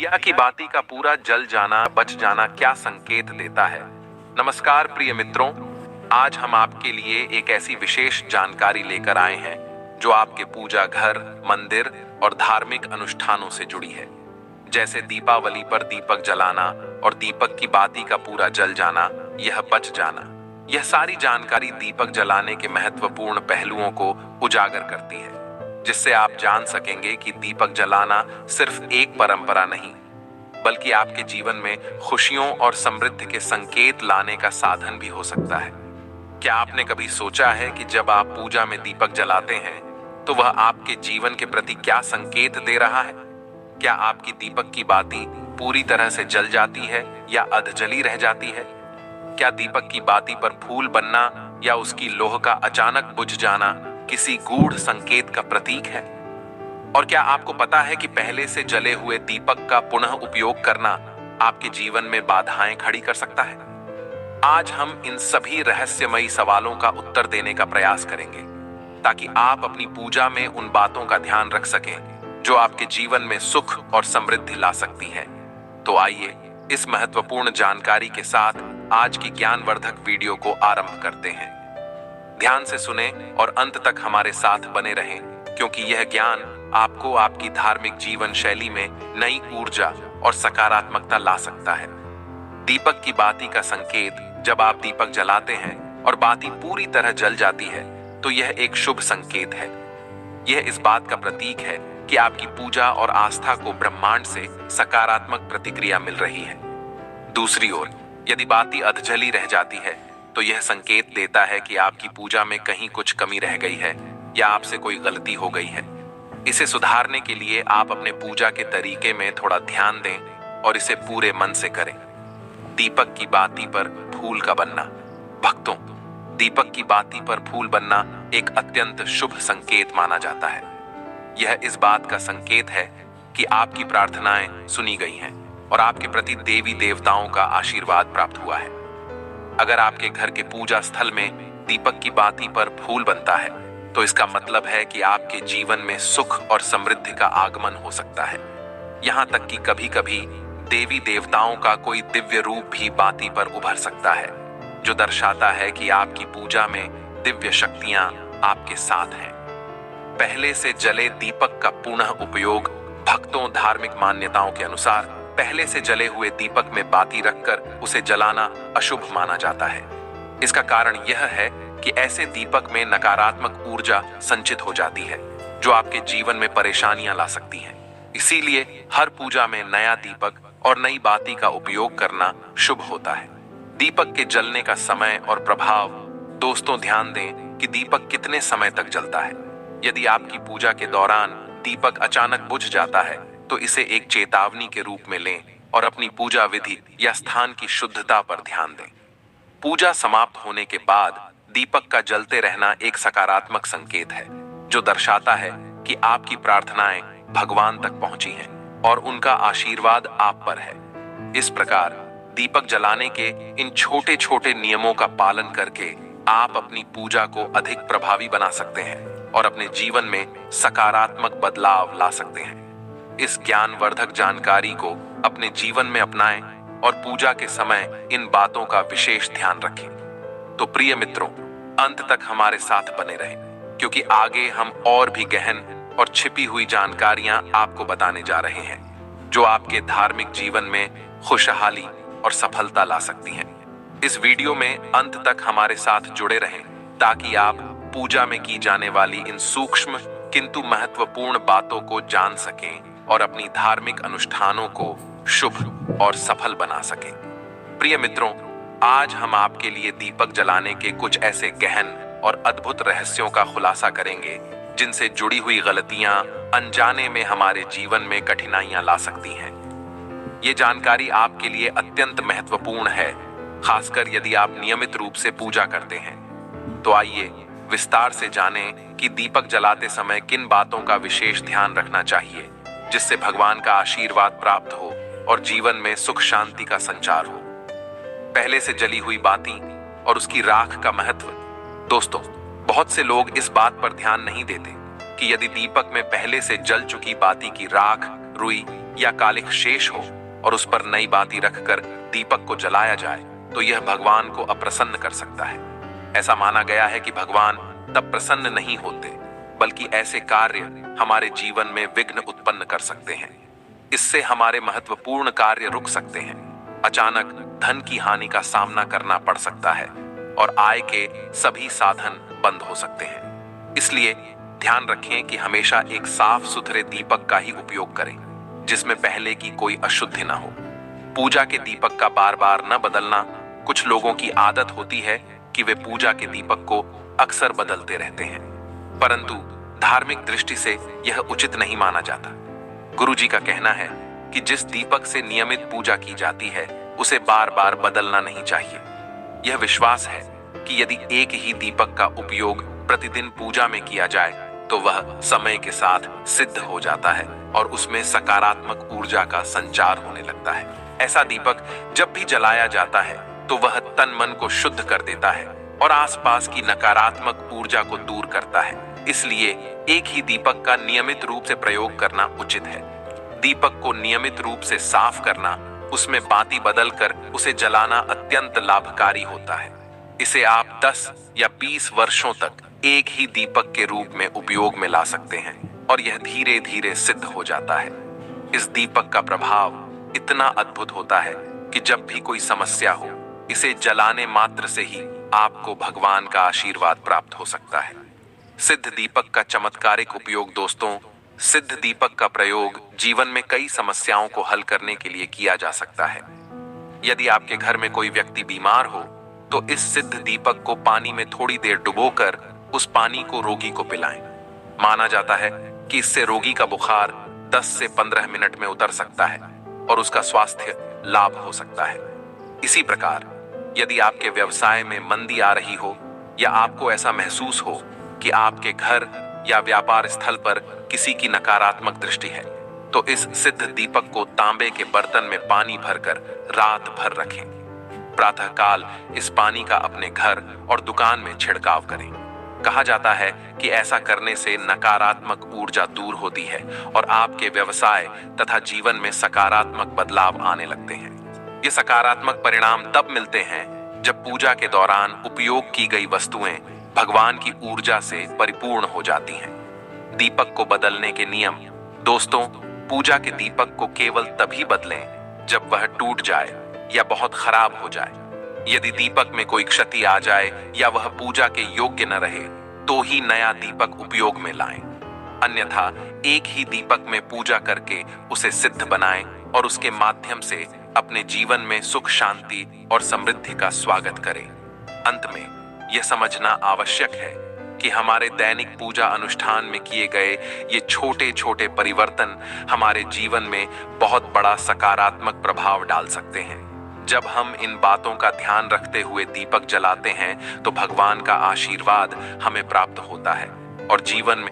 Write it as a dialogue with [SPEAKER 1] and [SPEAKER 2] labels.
[SPEAKER 1] दिया की बाती का पूरा जल जाना, बच जाना क्या संकेत देता है। नमस्कार प्रिय मित्रों, आज हम आपके लिए एक ऐसी विशेष जानकारी लेकर आए हैं जो आपके पूजा घर, मंदिर और धार्मिक अनुष्ठानों से जुड़ी है। जैसे दीपावली पर दीपक जलाना और दीपक की बाती का पूरा जल जाना, यह बच जाना, यह सारी जानकारी दीपक जलाने के महत्वपूर्ण पहलुओं को उजागर करती है, जिससे आप जान सकेंगे कि दीपक जलाना सिर्फ एक परंपरा नहीं, बल्कि आपके जीवन में खुशियों और समृद्धि के संकेत लाने का साधन भी हो सकता है। क्या आपने कभी सोचा है कि जब आप पूजा में दीपक जलाते हैं तो वह आपके जीवन के प्रति क्या संकेत दे रहा है? क्या आपकी दीपक की बाती पूरी तरह से जल जाती है या अधजली रह जाती है? क्या दीपक की बाती पर फूल बनना या उसकी लोह का अचानक बुझ जाना किसी गूढ़ संकेत का प्रतीक है? और क्या आपको पता है कि पहले से जले हुए दीपक का पुनः उपयोग करना आपके जीवन में बाधाएं खड़ी कर सकता है? आज हम इन सभी रहस्यमयी सवालों का उत्तर देने का प्रयास करेंगे, ताकि आप अपनी पूजा में उन बातों का ध्यान रख सकें जो आपके जीवन में सुख और समृद्धि ला सकती हैं। तो आइए इस महत्वपूर्ण जानकारी के साथ आज की ज्ञानवर्धक वीडियो को आरंभ करते हैं। ध्यान से सुने और अंत तक हमारे साथ बने रहें, क्योंकि यह ज्ञान आपको आपकी धार्मिक जीवन शैली में नई ऊर्जा और सकारात्मकता ला सकता है। दीपक की बाती का संकेत: जब आप दीपक जलाते हैं और बाती पूरी तरह जल जाती है तो यह एक शुभ संकेत है। यह इस बात का प्रतीक है कि आपकी पूजा और आस्था को ब्रह्मांड से सकारात्मक प्रतिक्रिया मिल रही है। दूसरी ओर, यदि बाती अधजली रह जाती है तो यह संकेत देता है कि आपकी पूजा में कहीं कुछ कमी रह गई है या आपसे कोई गलती हो गई है। इसे सुधारने के लिए आप अपने पूजा के तरीके में थोड़ा ध्यान दें और इसे पूरे मन से करें। दीपक की बाती पर फूल का बनना। भक्तों, दीपक की बाती पर फूल बनना एक अत्यंत शुभ संकेत माना जाता है। यह इस बात का संकेत है कि आपकी प्रार्थनाएं सुनी गई हैं और आपके प्रति देवी देवताओं का आशीर्वाद प्राप्त हुआ है। अगर आपके घर के पूजा स्थल में दीपक की बाती पर फूल बनता है तो इसका मतलब है कि आपके जीवन में सुख और समृद्धि का आगमन हो सकता है। यहाँ तक कि कभी-कभी देवी देवताओं का कोई दिव्य रूप भी बाती पर उभर सकता है, जो दर्शाता है कि आपकी पूजा में दिव्य शक्तियां आपके साथ हैं। पहले से जले दीपक का पुनः उपयोग। भक्तों, धार्मिक मान्यताओं के अनुसार पहले से जले हुए दीपक में बाती रखकर उसे जलाना अशुभ माना जाता है। इसका कारण यह है कि ऐसे दीपक में नकारात्मक ऊर्जा संचित हो जाती है, जो आपके जीवन में परेशानियां ला सकती हैं। इसीलिए हर पूजा में नया दीपक और नई बाती का उपयोग करना शुभ होता है। दीपक के जलने का समय और प्रभाव। दोस्तों, ध्यान दें कि दीपक कितने समय तक जलता है। यदि आपकी पूजा के दौरान दीपक अचानक बुझ जाता है तो इसे एक चेतावनी के रूप में लें और अपनी पूजा विधि या स्थान की शुद्धता पर ध्यान दें। पूजा समाप्त होने के बाद दीपक का जलते रहना एक सकारात्मक संकेत है, जो दर्शाता है कि आपकी प्रार्थनाएं भगवान तक पहुंची हैं और उनका आशीर्वाद आप पर है। इस प्रकार दीपक जलाने के इन छोटे छोटे नियमों का पालन करके आप अपनी पूजा को अधिक प्रभावी बना सकते हैं और अपने जीवन में सकारात्मक बदलाव ला सकते हैं। इस ज्ञानवर्धक जानकारी को अपने जीवन में अपनाएं और पूजा के समय इन बातों का विशेष ध्यान रखें। तो प्रिय मित्रों, अंत तक हमारे साथ बने रहें, क्योंकि आगे हम और भी गहन और छिपी हुई जानकारियां आपको बताने जा रहे हैं, जो आपके धार्मिक जीवन में खुशहाली और सफलता ला सकती हैं। इस वीडियो में अंत तक हमारे साथ जुड़े रहें, ताकि आप पूजा में की जाने वाली इन सूक्ष्म किंतु महत्वपूर्ण बातों को जान सकें और अपनी धार्मिक अनुष्ठानों को शुभ और सफल बना सकें। प्रिय मित्रों, आज हम आपके लिए दीपक जलाने के कुछ ऐसे गहन और अद्भुत रहस्यों का खुलासा करेंगे, जिनसे जुड़ी हुई गलतियां अनजाने में हमारे जीवन में कठिनाइयां ला सकती हैं। ये जानकारी आपके लिए अत्यंत महत्वपूर्ण है, खासकर यदि आप नियमित रूप से पूजा करते हैं। तो आइए विस्तार से जानें कि दीपक जलाते समय किन बातों का विशेष ध्यान रखना चाहिए, जिससे भगवान का आशीर्वाद प्राप्त हो और जीवन में सुख शांति का संचार हो। पहले से जली हुई बाती और उसकी राख का महत्व। दोस्तों, बहुत से लोग इस बात पर ध्यान नहीं देते कि यदि दीपक में पहले से जल चुकी बाती की राख रुई या कालिख शेष हो और उस पर नई बाती रखकर दीपक को जलाया जाए तो यह भगवान को अप्रसन्न कर सकता है। ऐसा माना गया है कि भगवान तब प्रसन्न नहीं होते, बल्कि ऐसे कार्य हमारे जीवन में विघ्न उत्पन्न कर सकते हैं। इससे हमारे महत्वपूर्ण कार्य रुक सकते हैं, अचानक धन की हानि का सामना करना पड़ सकता है और आय के सभी साधन बंद हो सकते हैं। इसलिए ध्यान रखें कि हमेशा एक साफ सुथरे दीपक का ही उपयोग करें, जिसमें पहले की कोई अशुद्धि ना हो। पूजा के दीपक का बार बार न बदलना, कुछ लोगों की आदत होती है कि वे पूजा के दीपक को अक्सर बदलते रहते हैं, परंतु धार्मिक दृष्टि से यह उचित नहीं माना जाता। गुरुजी का कहना है कि जिस दीपक से नियमित पूजा की जाती है उसे बार बार बदलना नहीं चाहिए। यह विश्वास है कि यदि एक ही दीपक का उपयोग प्रतिदिन पूजा में किया जाए तो वह समय के साथ सिद्ध हो जाता है और उसमें सकारात्मक ऊर्जा का संचार होने लगता है। ऐसा दीपक जब भी जलाया जाता है तो वह तन मन को शुद्ध कर देता है और आसपास की नकारात्मक ऊर्जा को दूर करता है। इसलिए एक ही दीपक का नियमित रूप से प्रयोग करना उचित है। दीपक को नियमित रूप से साफ करना, उसमें बाती बदलकर उसे जलाना अत्यंत लाभकारी होता है। इसे आप 10 या 20 वर्षों तक एक ही दीपक के रूप में उपयोग में ला सकते हैं और यह धीरे धीरे सिद्ध हो जाता है। इस दीपक का प्रभाव इतना अद्भुत होता है कि जब भी कोई समस्या हो, इसे जलाने मात्र से ही आपको भगवान का आशीर्वाद प्राप्त हो सकता है। सिद्ध दीपक का चमत्कारिक उपयोग दोस्तों, सिद्ध दीपक का प्रयोग जीवन में कई समस्याओं को हल करने के लिए किया जा सकता है। यदि आपके घर में कोई व्यक्ति बीमार हो तो इस सिद्ध दीपक को पानी में थोड़ी देर डुबोकर उस पानी को रोगी को पिलाएं। माना जाता है कि इससे रोगी का बुखार 10 से 15 मिनट में उतर सकता है और उसका स्वास्थ्य लाभ हो सकता है। इसी प्रकार यदि आपके व्यवसाय में मंदी आ रही हो या आपको ऐसा महसूस हो कि आपके घर या व्यापार स्थल पर किसी की नकारात्मक दृष्टि है, तो इस सिद्ध दीपक को तांबे के बर्तन में पानी भरकर रात भर रखें। प्रातःकाल इस पानी का अपने घर और दुकान में छिड़काव करें। कहा जाता है कि ऐसा करने से नकारात्मक ऊर्जा दूर होती है और आपके व्यवसाय तथा जीवन में सकारात्मक बदलाव आने लगते हैं। ये सकारात्मक परिणाम तब मिलते हैं जब पूजा के दौरान उपयोग की गई वस्तुएं भगवान की ऊर्जा से परिपूर्ण हो जाती हैं। दीपक को बदलने के नियम दोस्तों, पूजा के दीपक को केवल तभी बदलें जब वह टूट जाए या बहुत खराब हो जाए। यदि दीपक में कोई क्षति आ जाए या वह पूजा के योग्य न रहे तो ही नया दीपक उपयोग में लाएं। अन्यथा एक ही दीपक में पूजा करके उसे सिद्ध बनाएं और उसके माध्यम से अपने जीवन में सुख, शांति और समृद्धि का स्वागत करें। अंत में यह समझना आवश्यक है कि हमारे दैनिक पूजा अनुष्ठान में किए गए ये छोटे छोटे परिवर्तन हमारे जीवन में बहुत बड़ा सकारात्मक प्रभाव डाल सकते हैं। जब हम इन बातों का ध्यान रखते हुए दीपक जलाते हैं तो भगवान का आशीर्वाद हमें प्राप्त होता है और जीवन में